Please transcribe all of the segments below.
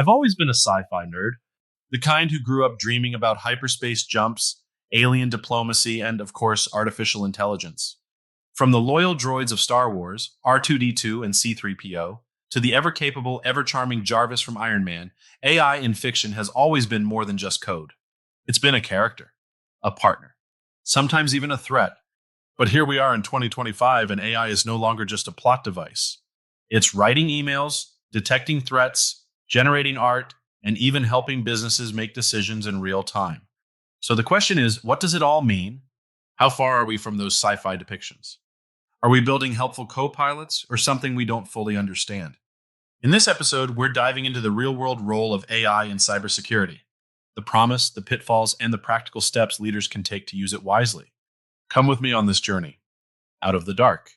I've always been a sci-fi nerd, the kind who grew up dreaming about hyperspace jumps, alien diplomacy, and, of course, artificial intelligence. From the loyal droids of Star Wars, R2-D2 and C-3PO, to the ever-capable, ever-charming Jarvis from Iron Man, AI in fiction has always been more than just code. It's been a character, a partner, sometimes even a threat. But here we are in 2025, and AI is no longer just a plot device. It's writing emails, detecting threats, generating art, and even helping businesses make decisions in real time. So the question is, what does it all mean? How far are we from those sci-fi depictions? Are we building helpful co-pilots or something we don't fully understand? In this episode, we're diving into the real-world role of AI in cybersecurity, the promise, the pitfalls, and the practical steps leaders can take to use it wisely. Come with me on this journey, out of the dark.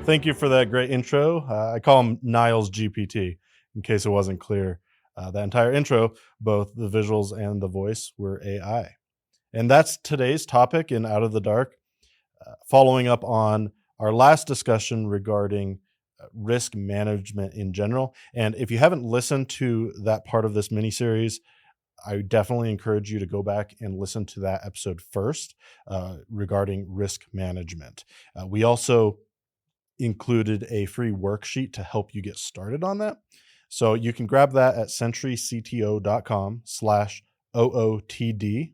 Thank you for that great intro. I call him Niles GPT, in case it wasn't clear. That entire intro, both the visuals and the voice, were AI. And that's today's topic in Out of the Dark, following up on our last discussion regarding risk management in general. And if you haven't listened to that part of this mini-series, I definitely encourage you to go back and listen to that episode first regarding risk management. We also included a free worksheet to help you get started on that. So you can grab that at centurycto.com/OOTD,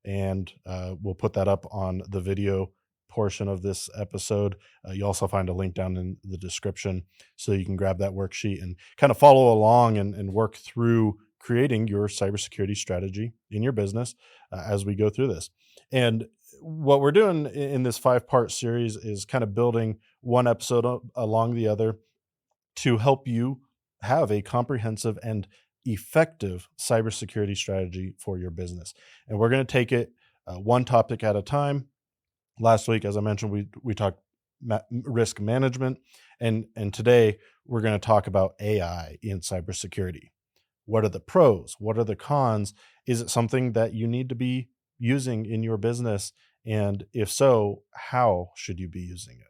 and we'll put that up on the video portion of this episode. You also find a link down in the description so you can grab that worksheet and kind of follow along and work through creating your cybersecurity strategy in your business as we go through this. And what we're doing in this 5-part series is kind of building one episode along the other to help you have a comprehensive and effective cybersecurity strategy for your business. And we're going to take it one topic at a time. Last week, as I mentioned, we talked risk management, and today we're going to talk about AI in cybersecurity. What are the pros? What are the cons? Is it something that you need to be using in your business? And if so, how should you be using it?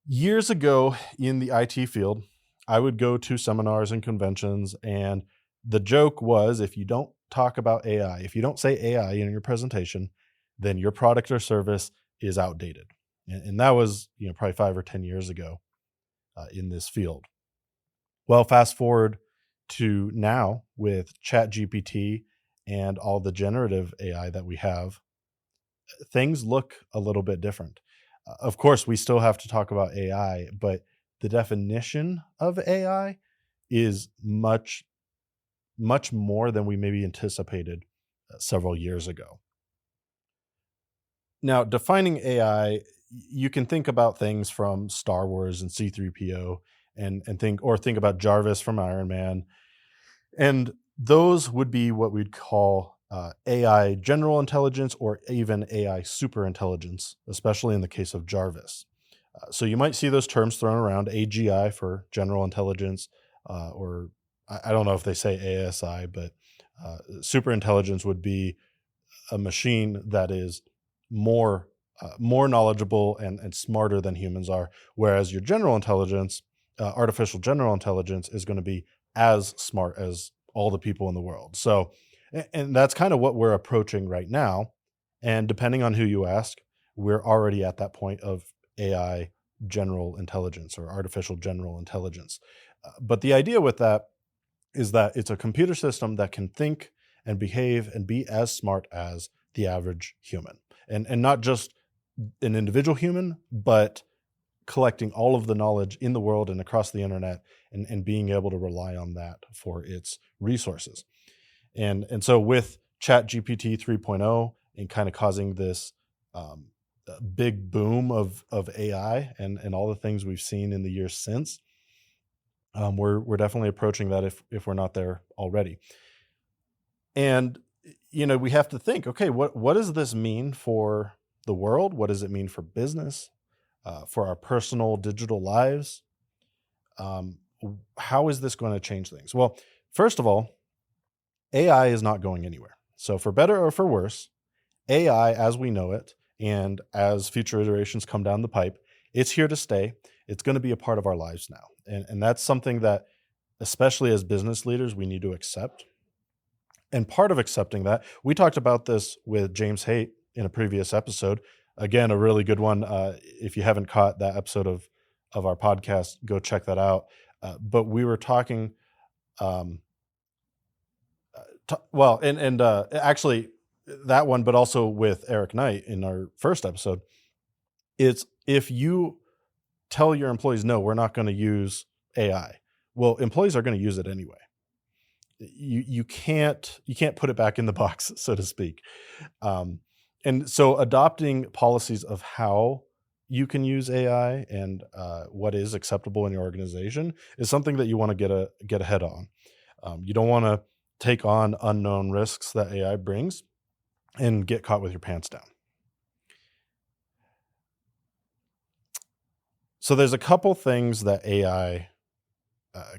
Years ago in the IT field, I would go to seminars and conventions, and the joke was, if you don't talk about AI, if you don't say AI in your presentation, then your product or service is outdated. And that was, probably 5 or 10 years ago in this field. Well, fast forward to now with ChatGPT and all the generative AI that we have, things look a little bit different. Of course, we still have to talk about AI, but the definition of AI is much, much more than we maybe anticipated several years ago. Now, defining AI, you can think about things from Star Wars and C-3PO and think about Jarvis from Iron Man. And those would be what we'd call AI general intelligence or even AI super intelligence, especially in the case of Jarvis. So you might see those terms thrown around, AGI for general intelligence, or I don't know if they say ASI, but super intelligence would be a machine that is more knowledgeable and smarter than humans are, whereas your general intelligence, artificial general intelligence, is going to be as smart as all the people in the world. So, and that's kind of what we're approaching right now. And depending on who you ask, we're already at that point of AI general intelligence or artificial general intelligence. But the idea with that is that it's a computer system that can think and behave and be as smart as the average human. And not just an individual human, but collecting all of the knowledge in the world and across the internet and being able to rely on that for its resources. And so with ChatGPT 3.0 and kind of causing this big boom of AI and all the things we've seen in the years since, we're definitely approaching that if we're not there already. And we have to think, okay, what does this mean for the world? What does it mean for business, for our personal digital lives? How is this going to change things? Well, first of all, AI is not going anywhere. So for better or for worse, AI as we know it, and as future iterations come down the pipe, it's here to stay. It's going to be a part of our lives now. And that's something that, especially as business leaders, we need to accept. And part of accepting that, we talked about this with James Haight in a previous episode. Again, a really good one. If you haven't caught that episode of our podcast, go check that out. But we were talking, actually that one, but also with Eric Knight in our first episode. It's if you tell your employees, no, we're not going to use AI. Well, employees are going to use it anyway. You can't put it back in the box, so to speak. And so adopting policies of how you can use AI and what is acceptable in your organization is something that you want to get ahead on. You don't want to take on unknown risks that AI brings and get caught with your pants down. So there's a couple things that AI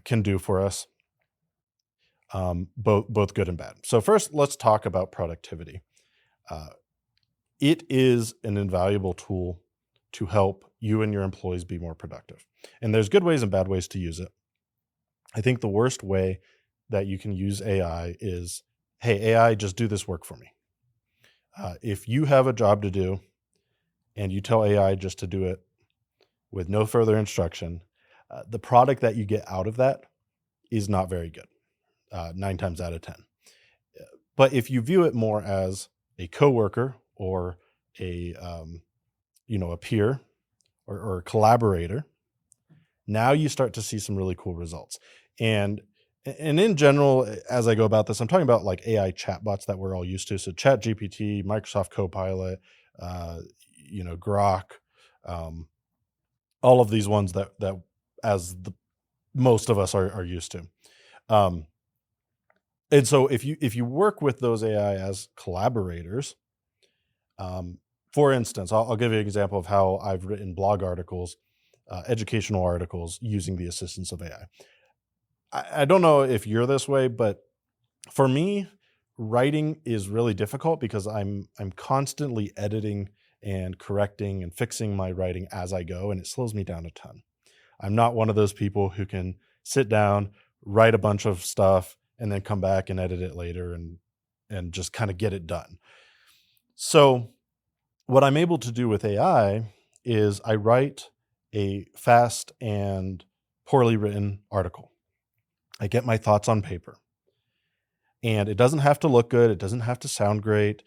can do for us, both good and bad. So first, let's talk about productivity. It is an invaluable tool to help you and your employees be more productive. And there's good ways and bad ways to use it. I think the worst way that you can use AI is, hey, AI, just do this work for me. If you have a job to do and you tell AI just to do it with no further instruction, the product that you get out of that is not very good, 9 times out of 10. But if you view it more as a coworker or a peer or a collaborator, now you start to see some really cool results. And in general, as I go about this, I'm talking about like AI chatbots that we're all used to. So ChatGPT, Microsoft Copilot, Grok, all of these ones that as most of us are used to. And so if you work with those AI as collaborators, for instance, I'll give you an example of how I've written blog articles, educational articles using the assistance of AI. I don't know if you're this way, but for me, writing is really difficult because I'm constantly editing and correcting and fixing my writing as I go, and it slows me down a ton. I'm not one of those people who can sit down, write a bunch of stuff, and then come back and edit it later and just kind of get it done. So what I'm able to do with AI is I write a fast and poorly written article. I get my thoughts on paper. And it doesn't have to look good. It doesn't have to sound great.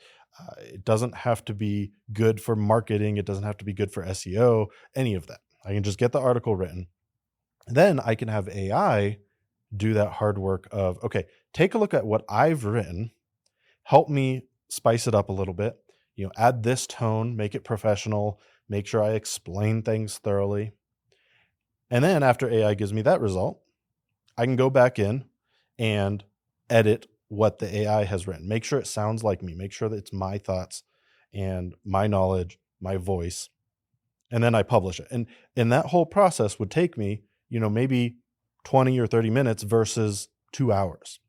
It doesn't have to be good for marketing. It doesn't have to be good for SEO, any of that. I can just get the article written. Then I can have AI do that hard work of, okay, take a look at what I've written, help me spice it up a little bit, add this tone, make it professional, make sure I explain things thoroughly. And then after AI gives me that result, I can go back in and edit what the AI has written. Make sure it sounds like me. Make sure that it's my thoughts and my knowledge, my voice. And then I publish it. And that whole process would take me, maybe 20 or 30 minutes versus 2 hours.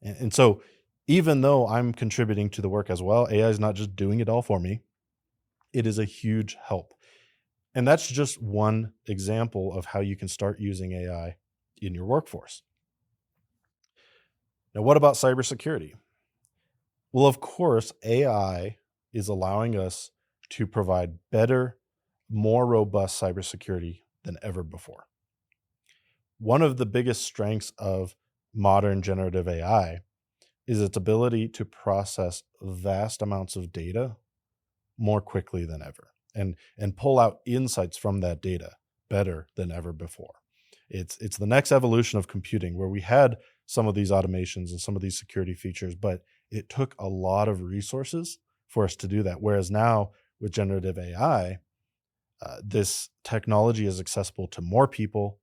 And so even though I'm contributing to the work as well, AI is not just doing it all for me. It is a huge help. And that's just one example of how you can start using AI in your workforce. Now, what about cybersecurity? Well, of course, AI is allowing us to provide better, more robust cybersecurity than ever before. One of the biggest strengths of modern generative AI is its ability to process vast amounts of data more quickly than ever and pull out insights from that data better than ever before. It's the next evolution of computing where we had some of these automations and some of these security features, but it took a lot of resources for us to do that. Whereas now with generative AI, this technology is accessible to more people.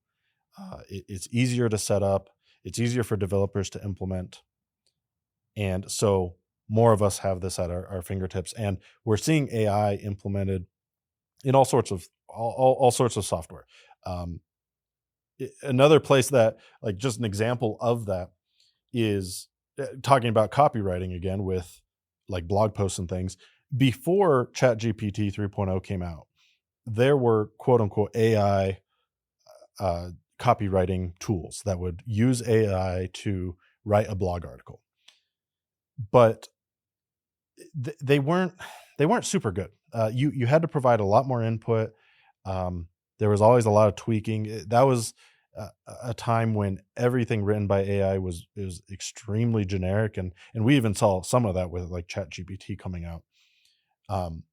It's easier to set up. It's easier for developers to implement. And so more of us have this at our fingertips. And we're seeing AI implemented in all sorts of software. another place that, like, just an example of that is talking about copywriting again with like blog posts and things. Before ChatGPT 3.0 came out, there were quote unquote AI uh, copywriting tools that would use AI to write a blog article, but they weren't super good. You had to provide a lot more input. There was always a lot of tweaking. That was a time when everything written by AI was extremely generic, and we even saw some of that with like ChatGPT coming out. Um,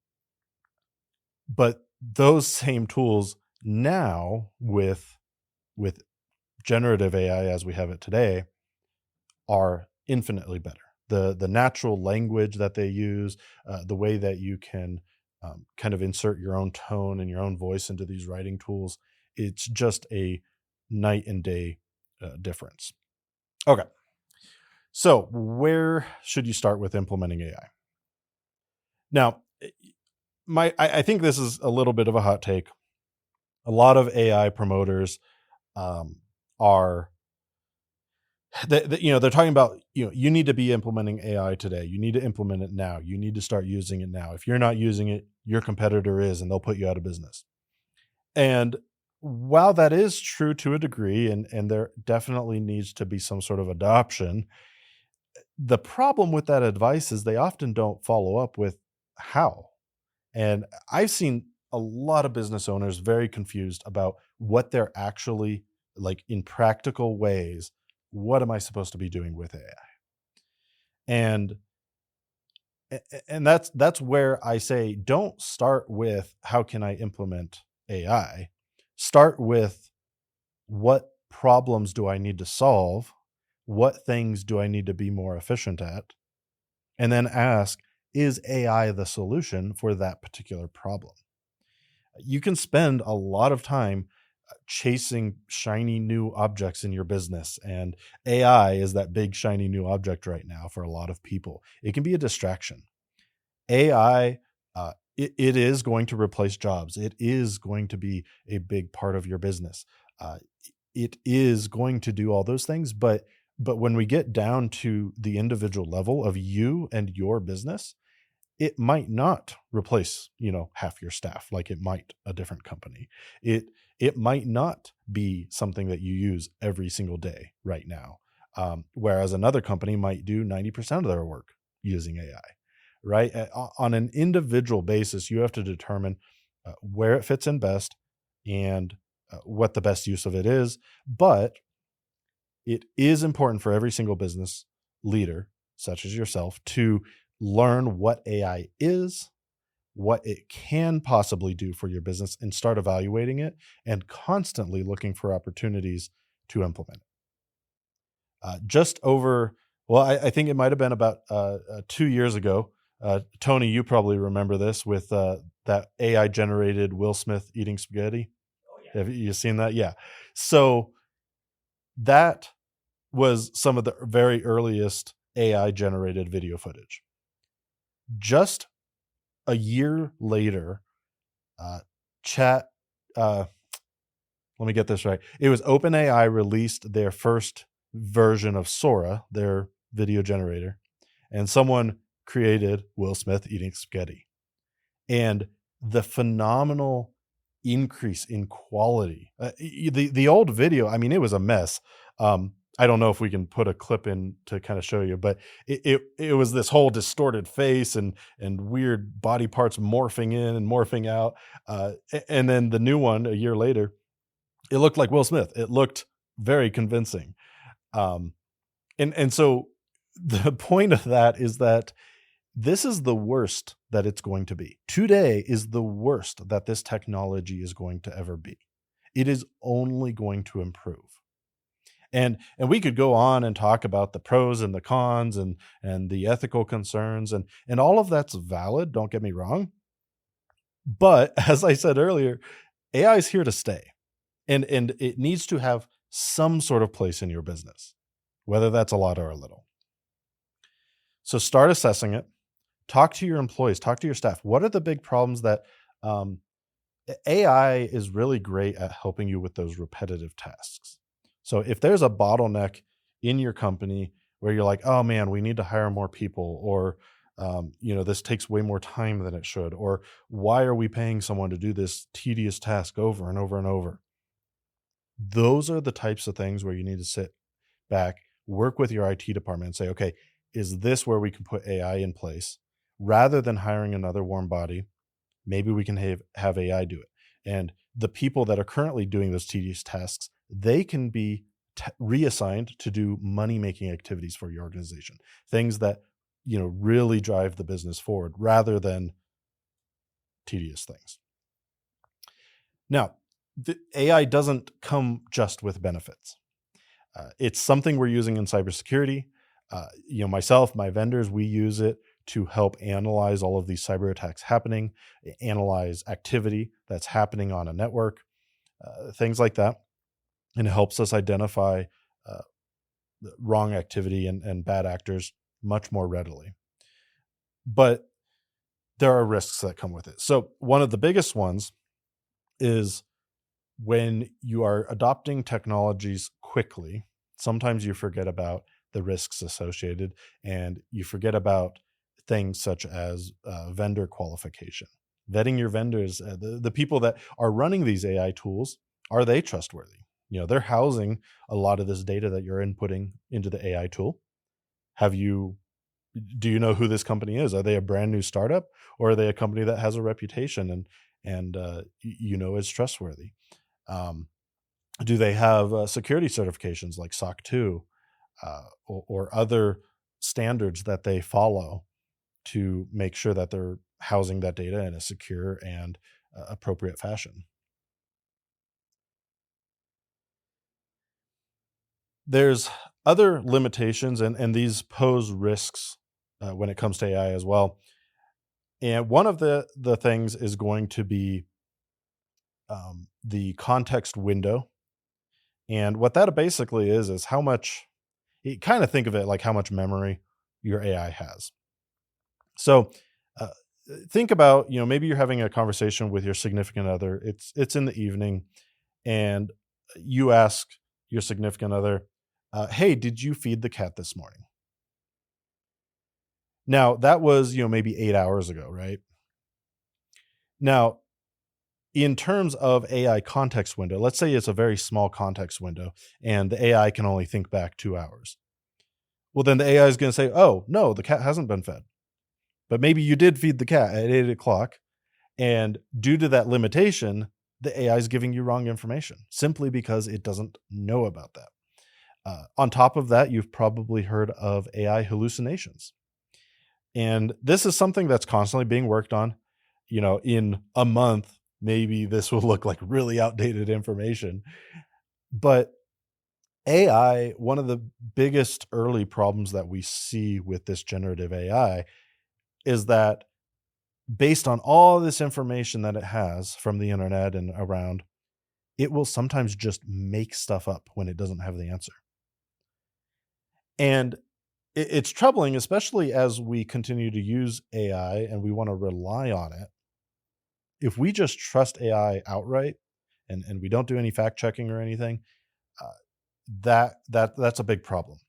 but those same tools now with generative AI as we have it today are infinitely better. The natural language that they use, the way that you can kind of insert your own tone and your own voice into these writing tools, it's just a night and day difference. Okay, so where should you start with implementing AI? Now, I think this is a little bit of a hot take. A lot of AI promoters are they're talking about, you need to be implementing AI today. You need to implement it now. You need to start using it now. If you're not using it, your competitor is, and they'll put you out of business. And while that is true to a degree, and there definitely needs to be some sort of adoption, the problem with that advice is they often don't follow up with how. And I've seen a lot of business owners very confused about what they're actually, like, in practical ways, what am I supposed to be doing with AI? And that's where I say, don't start with how can I implement AI? Start with, what problems do I need to solve? What things do I need to be more efficient at? And then ask, is AI the solution for that particular problem? You can spend a lot of time chasing shiny new objects in your business, and AI is that big shiny new object right now for a lot of people. It can be a distraction. AI, it is going to replace jobs. It is going to be a big part of your business. Uh, it is going to do all those things, but when we get down to the individual level of you and your business, it might not replace, half your staff like it might a different company. It might not be something that you use every single day right now, whereas another company might do 90% of their work using AI, right? On an individual basis, you have to determine where it fits in best, and what the best use of it is. But it is important for every single business leader, such as yourself, to learn what AI is, what it can possibly do for your business, and start evaluating it and constantly looking for opportunities to implement it. Just over, well, I think it might have been about 2 years ago. Tony, you probably remember this with that AI generated Will Smith eating spaghetti. Oh, yeah. Have you seen that? Yeah. So that was some of the very earliest AI generated video footage. Just a year later, chat, let me get this right. It was OpenAI released their first version of Sora, their video generator, and someone created Will Smith eating spaghetti. And the phenomenal increase in quality, the old video, I mean, it was a mess. I don't know if we can put a clip in to kind of show you, but it was this whole distorted face and weird body parts morphing in and morphing out. And then the new one a year later, it looked like Will Smith. It looked very convincing. And so the point of that is that this is the worst that it's going to be. Today is the worst that this technology is going to ever be. It is only going to improve. And we could go on and talk about the pros and the cons and the ethical concerns, and all of that's valid, don't get me wrong. But as I said earlier, AI is here to stay. And it needs to have some sort of place in your business, whether that's a lot or a little. So start assessing it. Talk to your employees, talk to your staff. What are the big problems that AI is really great at helping you with those repetitive tasks. So if there's a bottleneck in your company where you're like, oh man, we need to hire more people, or this takes way more time than it should, or why are we paying someone to do this tedious task over and over and over? Those are the types of things where you need to sit back, work with your IT department and say, okay, is this where we can put AI in place rather than hiring another warm body? Maybe we can have AI do it. And the people that are currently doing those tedious tasks, they can be reassigned to do money making activities for your organization, things that really drive the business forward rather than tedious things. Now, the AI doesn't come just with benefits. It's something we're using in cybersecurity. Myself, my vendors, we use it to help analyze all of these cyber attacks happening, analyze activity that's happening on a network, things like that. And it helps us identify the wrong activity and bad actors much more readily. But there are risks that come with it. So one of the biggest ones is when you are adopting technologies quickly, sometimes you forget about the risks associated, and you forget about things such as vendor qualification. Vetting your vendors, the people that are running these AI tools, are they trustworthy? They're housing a lot of this data that you're inputting into the AI tool. Do you know who this company is? Are they a brand new startup, or are they a company that has a reputation and is trustworthy? Do they have security certifications like SOC 2 or other standards that they follow to make sure that they're housing that data in a secure and appropriate fashion? There's other limitations, and these pose risks when it comes to AI as well. And one of the things is going to be the context window. And what that basically is how much, you kind of think of it like how much memory your AI has. So uh, think about, maybe you're having a conversation with your significant other. It's in the evening, and you ask your significant other, "Hey, did you feed the cat this morning?" Now that was maybe 8 hours ago, right? Now, in terms of AI context window, let's say it's a very small context window, and the AI can only think back 2 hours. Well, then the AI is going to say, "Oh no, the cat hasn't been fed." But maybe you did feed the cat at 8 o'clock. And due to that limitation, the AI is giving you wrong information simply because it doesn't know about that. On top of that, you've probably heard of AI hallucinations. And this is something that's constantly being worked on. In a month, maybe this will look like really outdated information. But AI, one of the biggest early problems that we see with this generative AI is that based on all this information that it has from the internet and around, it will sometimes just make stuff up when it doesn't have the answer. And it's troubling, especially as we continue to use AI and we want to rely on it. If we just trust AI outright and we don't do any fact checking or anything, uh, that's a big problem.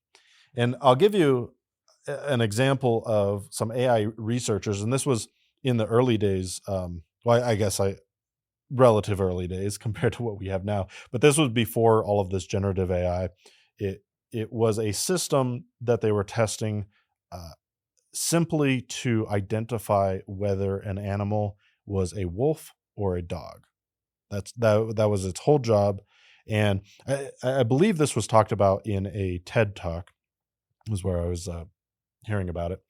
And I'll give you an example of some AI researchers, and this was in the early days. Well, I guess relative early days compared to what we have now. But this was before all of this generative AI. It was a system that they were testing uh, simply to identify whether an animal was a wolf or a dog. That was its whole job. And I believe this was talked about in a TED talk, was where I was hearing about it.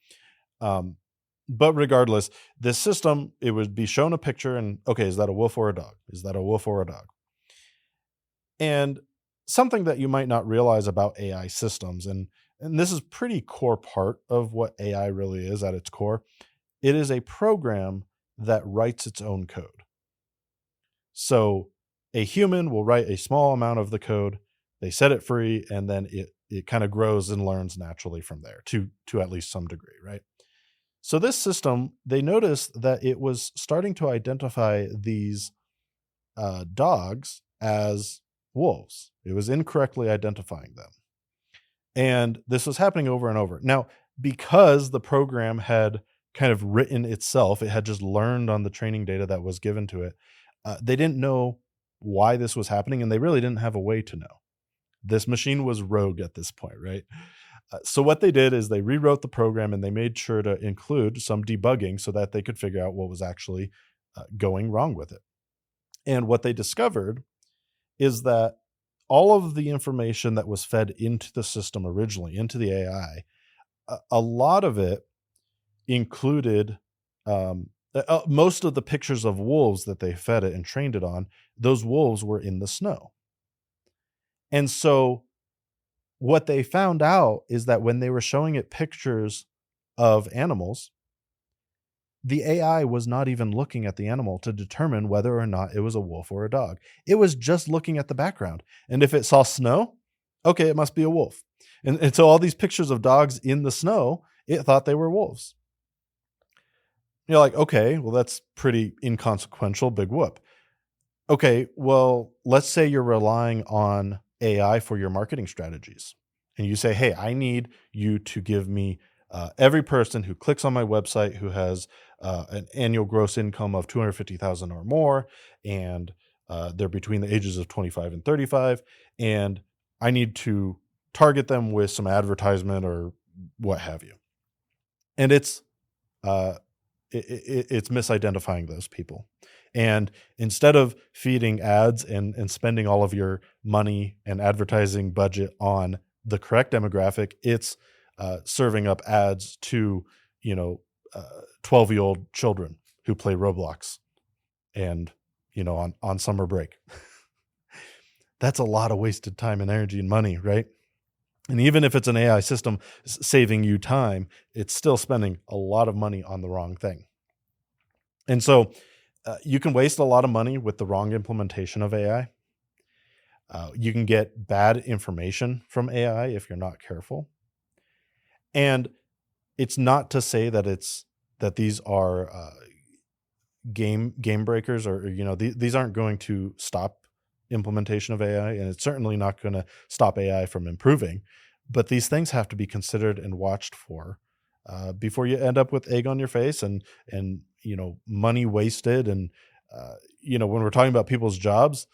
But regardless, this system, it would be shown a picture and, okay, is that a wolf or a dog? Is that a wolf or a dog? And something that you might not realize about AI systems, and this is pretty core part of what AI really is at its core, it is a program that writes its own code. So a human will write a small amount of the code, they set it free, and then it kind of grows and learns naturally from there to at least some degree, right? So this system, they noticed that it was starting to identify these dogs as wolves. It was incorrectly identifying them. And this was happening over and over. Now, because the program had kind of written itself, it had just learned on the training data that was given to it. They didn't know why this was happening, and they really didn't have a way to know. This machine was rogue at this point, right? So what they did is they rewrote the program and they made sure to include some debugging so that they could figure out what was actually going wrong with it. And what they discovered is that all of the information that was fed into the system originally, into the AI, a lot of it included most of the pictures of wolves that they fed it and trained it on. Those wolves were in the snow. And so what they found out is that when they were showing it pictures of animals, the AI was not even looking at the animal to determine whether or not it was a wolf or a dog. It was just looking at the background. And if it saw snow, okay, it must be a wolf. And so all these pictures of dogs in the snow, it thought they were wolves. You're like, okay, well, that's pretty inconsequential. Big whoop. Okay, well, let's say you're relying on AI for your marketing strategies. And you say, hey, I need you to give me every person who clicks on my website who has an annual gross income of 250,000 or more, and they're between the ages of 25 and 35, and I need to target them with some advertisement or what have you. And it's misidentifying those people. And instead of feeding ads and spending all of your money and advertising budget on the correct demographic, it's serving up ads to 12-year-old children who play Roblox and on summer break. That's a lot of wasted time and energy and money, right? And even if it's an AI system saving you time, it's still spending a lot of money on the wrong thing. And so you can waste a lot of money with the wrong implementation of AI. You can get bad information from AI if you're not careful. And it's not to say that these are game breakers, or these aren't going to stop implementation of AI, and it's certainly not going to stop AI from improving. But these things have to be considered and watched for before you end up with egg on your face and money wasted. And when we're talking about people's jobs,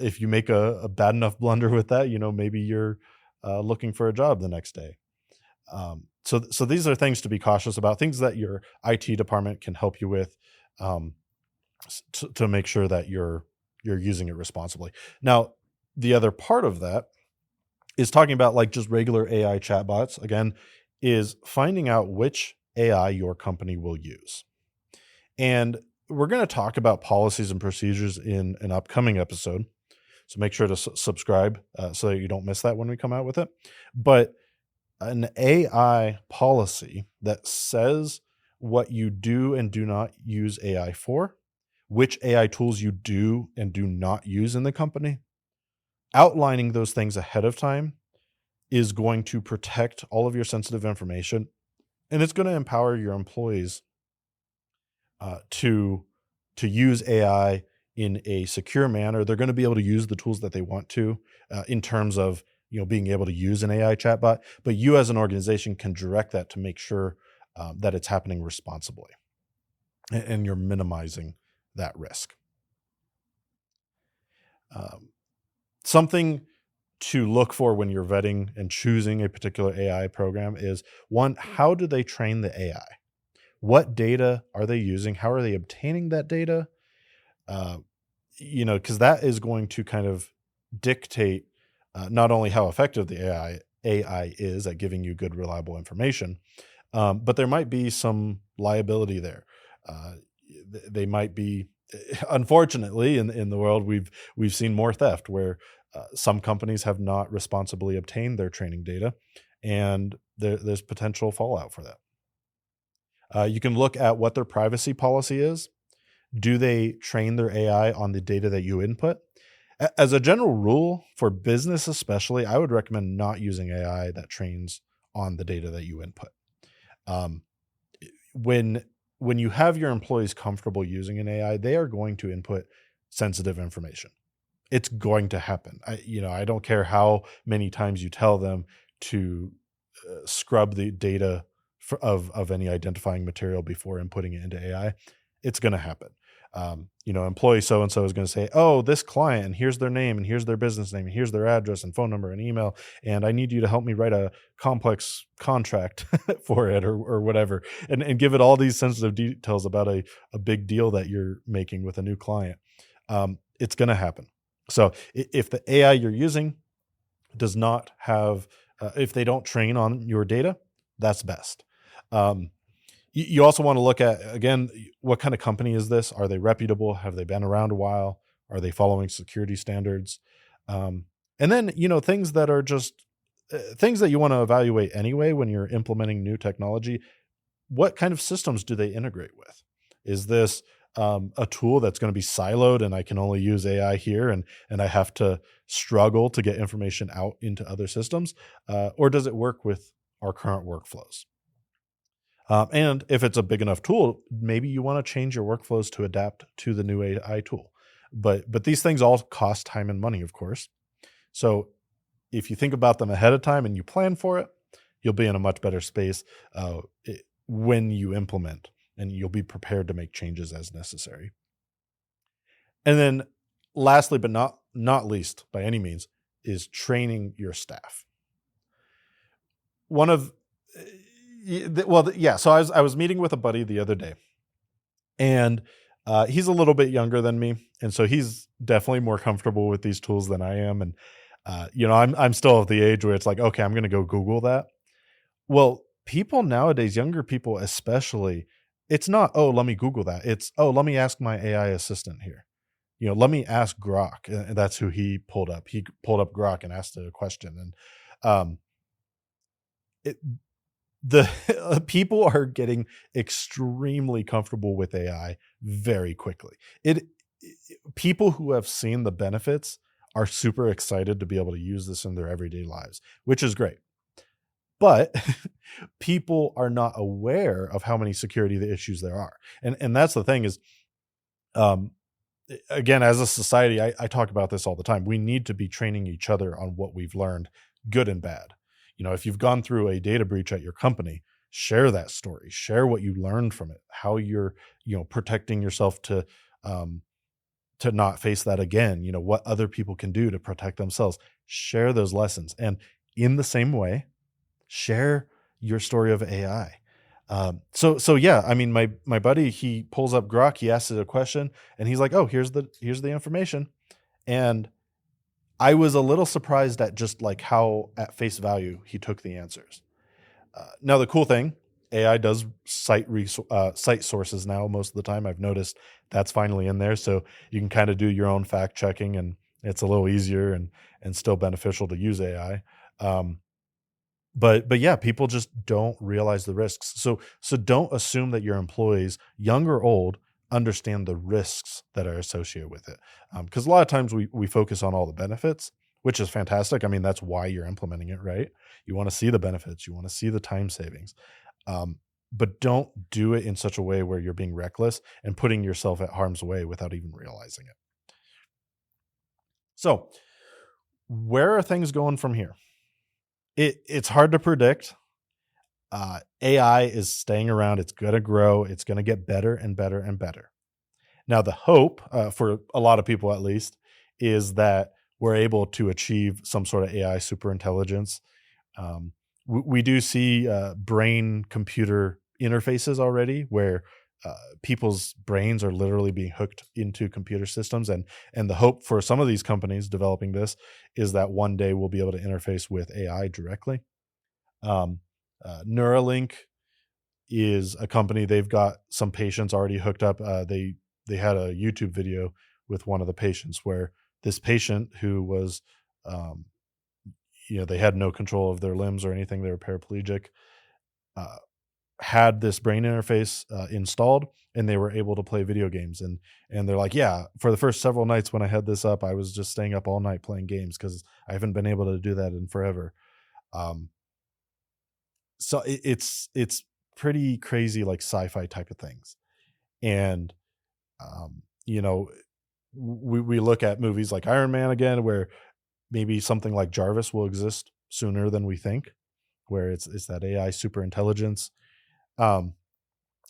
if you make a bad enough blunder with that, maybe you're looking for a job the next day. So these are things to be cautious about, things that your IT department can help you with to make sure that you're using it responsibly. Now, the other part of that is talking about like just regular AI chatbots, again, is finding out which AI your company will use. And we're going to talk about policies and procedures in an upcoming episode. So make sure to subscribe so that you don't miss that when we come out with it. But an AI policy that says what you do and do not use AI for, which AI tools you do and do not use in the company, outlining those things ahead of time is going to protect all of your sensitive information, and it's going to empower your employees to use AI in a secure manner. They're going to be able to use the tools that they want to in terms of being able to use an AI chatbot, but you as an organization can direct that to make sure that it's happening responsibly, and you're minimizing that risk. Something to look for when you're vetting and choosing a particular AI program is, one, how do they train the AI? What data are they using? How are they obtaining that data? Because that is going to kind of dictate not only how effective the AI is at giving you good, reliable information, but there might be some liability there. They might be, unfortunately, in the world, we've seen more theft where some companies have not responsibly obtained their training data, and there's potential fallout for that. You can look at what their privacy policy is. Do they train their AI on the data that you input? As a general rule, for business especially, I would recommend not using AI that trains on the data that you input. When you have your employees comfortable using an AI, they are going to input sensitive information. It's going to happen. I don't care how many times you tell them to scrub the data of any identifying material before inputting it into AI. It's going to happen. Employee so and so is going to say, "Oh, this client, and here's their name, and here's their business name, and here's their address and phone number and email, and I need you to help me write a complex contract for it, or whatever," and give it all these sensitive details about a big deal that you're making with a new client. It's going to happen. So if the AI you're using does not have, if they don't train on your data, that's best. You also want to look at, again, what kind of company is this? Are they reputable? Have they been around a while? Are they following security standards? And then, things that are just things that you want to evaluate anyway when you're implementing new technology. What kind of systems do they integrate with? Is this a tool that's going to be siloed and I can only use AI here and I have to struggle to get information out into other systems? Or does it work with our current workflows? And if it's a big enough tool, maybe you want to change your workflows to adapt to the new AI tool. But these things all cost time and money, of course. So if you think about them ahead of time and you plan for it, you'll be in a much better space when you implement, and you'll be prepared to make changes as necessary. And then lastly, but not least by any means, is training your staff. So I was meeting with a buddy the other day, and he's a little bit younger than me, and so he's definitely more comfortable with these tools than I am. And I'm still at the age where it's like, okay, I'm going to go Google that. Well, people nowadays, younger people especially, it's not, oh, let me Google that. It's, oh, let me ask my AI assistant here. Let me ask Grok. And that's who he pulled up. He pulled up Grok and asked it a question. And the people are getting extremely comfortable with AI very quickly. People who have seen the benefits are super excited to be able to use this in their everyday lives, which is great. But people are not aware of how many security issues there are. And that's the thing is, again, as a society, I talk about this all the time. We need to be training each other on what we've learned, good and bad. If you've gone through a data breach at your company, share that story, share what you learned from it, how you're, protecting yourself to not face that again, what other people can do to protect themselves. Share those lessons. And in the same way, share your story of AI. So yeah, I mean, my buddy, he pulls up Grok, he asks it a question, and he's like, "Oh, here's the information." And I was a little surprised at just like how at face value he took the answers. Now the cool thing, AI does cite sources now most of the time. I've noticed that's finally in there, so you can kind of do your own fact checking, and it's a little easier and still beneficial to use AI. But yeah, people just don't realize the risks. So don't assume that your employees, young or old, understand the risks that are associated with it. Because a lot of times we focus on all the benefits, which is fantastic. I mean, that's why you're implementing it, right? You want to see the benefits, you want to see the time savings. But don't do it in such a way where you're being reckless and putting yourself at harm's way without even realizing it. So where are things going from here? It's hard to predict. AI is staying around. It's going to grow. It's going to get better and better and better. Now, the hope, for a lot of people at least, is that we're able to achieve some sort of AI superintelligence. We do see brain-computer interfaces already where people's brains are literally being hooked into computer systems. And the hope for some of these companies developing this is that one day we'll be able to interface with AI directly. Neuralink is a company. They've got some patients already hooked up. They had a YouTube video with one of the patients where this patient who was, they had no control of their limbs or anything. They were paraplegic, had this brain interface installed, and they were able to play video games. And they're like, yeah, for the first several nights when I had this up, I was just staying up all night playing games because I haven't been able to do that in forever. So it's pretty crazy, like sci-fi type of things. And, we look at movies like Iron Man again, where maybe something like Jarvis will exist sooner than we think, where it's that AI super intelligence. Um,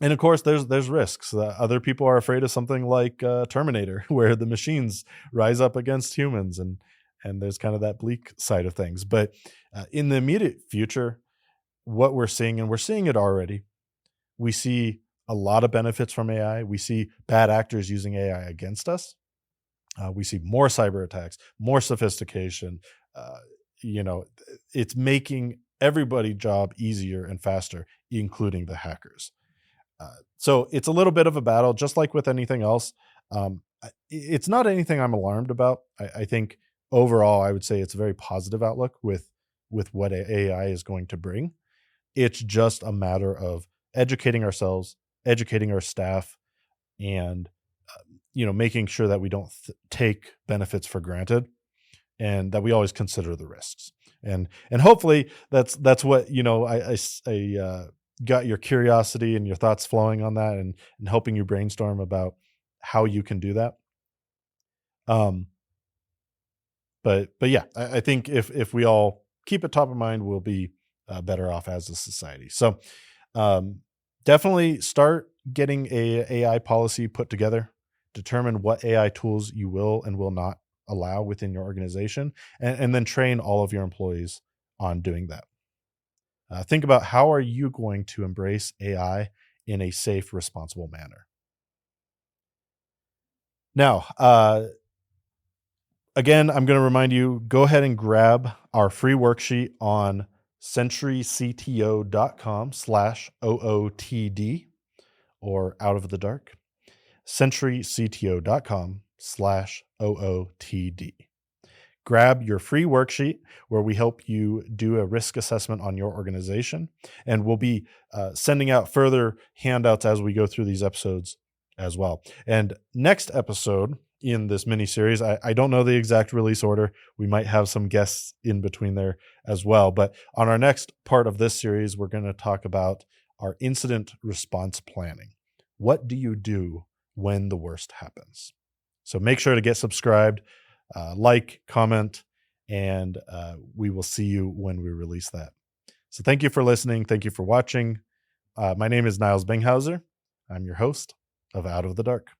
and of course, there's risks. Other people are afraid of something like Terminator, where the machines rise up against humans, and there's kind of that bleak side of things. But in the immediate future, what we're seeing, and we're seeing it already, we see a lot of benefits from AI. We see bad actors using AI against us. We see more cyber attacks, more sophistication. Uh, you know, it's making everybody's job easier and faster, including the hackers. So it's a little bit of a battle, just like with anything else. It's not anything I'm alarmed about. I think overall, I would say it's a very positive outlook with what AI is going to bring. It's just a matter of educating ourselves, educating our staff, and making sure that we don't take benefits for granted, and that we always consider the risks. And hopefully that's what I got your curiosity and your thoughts flowing on that, and helping you brainstorm about how you can do that. Um, but yeah, I think if we all keep it top of mind, we'll be better off as a society. So um, definitely start getting a AI policy put together. Determine what AI tools you will and will not allow within your organization, and then train all of your employees on doing that. Think about, how are you going to embrace AI in a safe, responsible manner. Now, again, I'm going to remind you, go ahead and grab our free worksheet on centurycto.com/OOTD, or Out of the Dark. centurycto.com/OOTD. Grab your free worksheet where we help you do a risk assessment on your organization. And we'll be sending out further handouts as we go through these episodes as well. And next episode in this mini series, I don't know the exact release order. We might have some guests in between there as well. But on our next part of this series, we're going to talk about our incident response planning. What do you do when the worst happens? So make sure to get subscribed, like, comment, and we will see you when we release that. So thank you for listening. Thank you for watching. My name is Niles Benghauser. I'm your host of Out of the Dark.